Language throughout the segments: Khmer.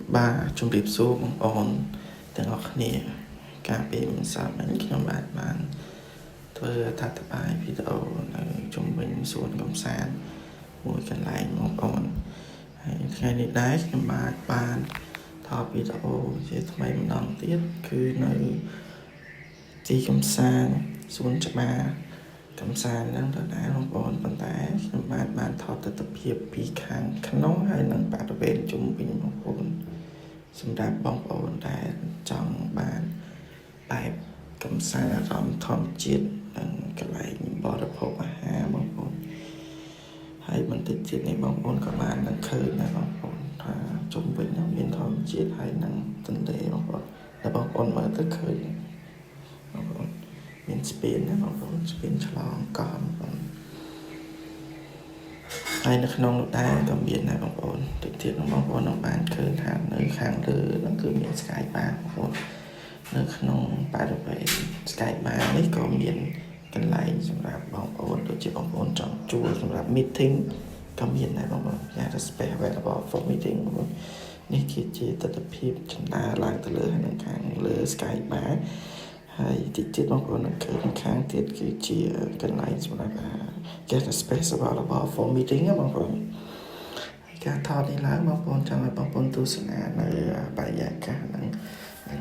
Ba trong điệp số bằng ổn tiếng học nè cả bên sao mình khi bạn tôi thật bài video trong mình xuống công sản mỗi cái lại một ổn ngày này đấy bạn thọ video thì mấy mình đón tiếp cứ nơi đi công sản xuống cho ba công sản đang thật đá một ổn bằng tay bạn thọ tập hiệp bị kháng khăn nóng hay nâng bạn bên trong mình một ổnសម្រាប់បងប្អូនដែលចង់បានបែបកំសាន្តអារម្មណ៍ធម្មជាតិនិងកន្លែងបរិភោគអាហារបងប្អូនហើយបន្តិចទៀតនេះបងប្អូនក៏បាននឹងឃើញដែរបងប្អូនថាជុំវិញមានធម្មជាតិហើយនឹងទន្លេបងប្អូនតែបងប្អូនមើលទៅឃើញបងប្អូនមានស្ពានណាបងប្អូនស្ពានឆ្លងកោះបងប្អូនហើយនៅក្នុងនោះដែរក៏មានដែរបងប្អូនតិចទៀតបងប្អូននឹងបានឃើញថានៅខាងលើហ្នឹងគឺមាន Sky Bar បងប្អូននៅក្នុងបរិវេណ Sky Bar នេះក៏មានកន្លែងសម្រាប់បងប្អូនដូចជាបងប្អូនចង់ជួលសម្រាប់ meeting ក៏មានដែរបងប្អូនគេថា space available for meeting បងប្អូននេះគឺជាទស្សនវិជ្ជាចម្តាឡើងទៅលើនៅខាងលើ Sky Bar ហើយតិចទៀតបងប្អូននឹងឃើញខាងទៀតគឺជាកន្លែងសម្រាប់គេថា space available for meeting បងប្អូនការថតនេះឡើងបងប្អូនចាំឲ្យបងប្អូនទស្សនានៅបរិយាកាសនិង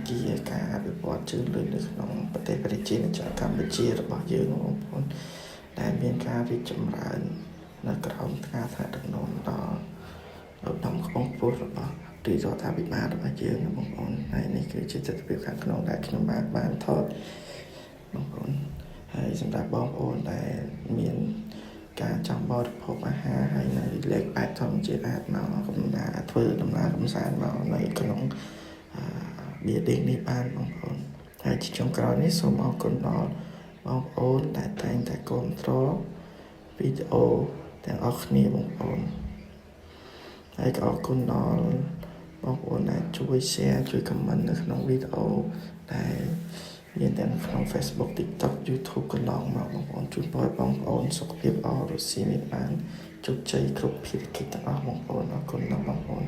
ជាការអភិវឌ្ឍជឿនលឿននៅក្នុងប្រទេសប្រជាជាតិកម្ពុជារបស់យើងបងប្អូនដែលមានការរីកចម្រើននៅក្រោមការថ្នាក់ដឹកនាំដល់ឧត្តមខ្ពង់ខ្ពស់របស់រាជរដ្ឋាភិបាលរបស់យើងបងប្អូនហើយនេះគឺជាទស្សនវិជ្ជាខាងក្នុងដែលខ្ញុំបានថតបងប្អូនហើយសម្រាប់បងប្អូនដែលមានការចង់បរិភោគអាហារហើយនៅលេខបែបធម្មជាតិអាចមកកំណើធ្វើដំណើរកម្សាន្តមកនៅក្នុងbuilding នេះបានបងប្អូនហើយជាចុងក្រោយនេះសូមអរគុណដល់បងប្អូនដែលតែងតែគាំទ្រវីដេអូទាំងអស់គ្នាបងប្អូនហើយក៏អរគុណដល់បងប្អូនដែលជួយ share ជួយ comment នៅក្នុងវីដេអូដែលមានទាំងក្នុង Facebook TikTok YouTube កន្លងមកបងប្អូនជួយបងប្អូនសុខភាពល្អរស់ស៊ីមានបានជោគជ័យគ្រប់ភារកិច្ចទាំងអស់បងប្អូនអរគុណដល់បងប្អូន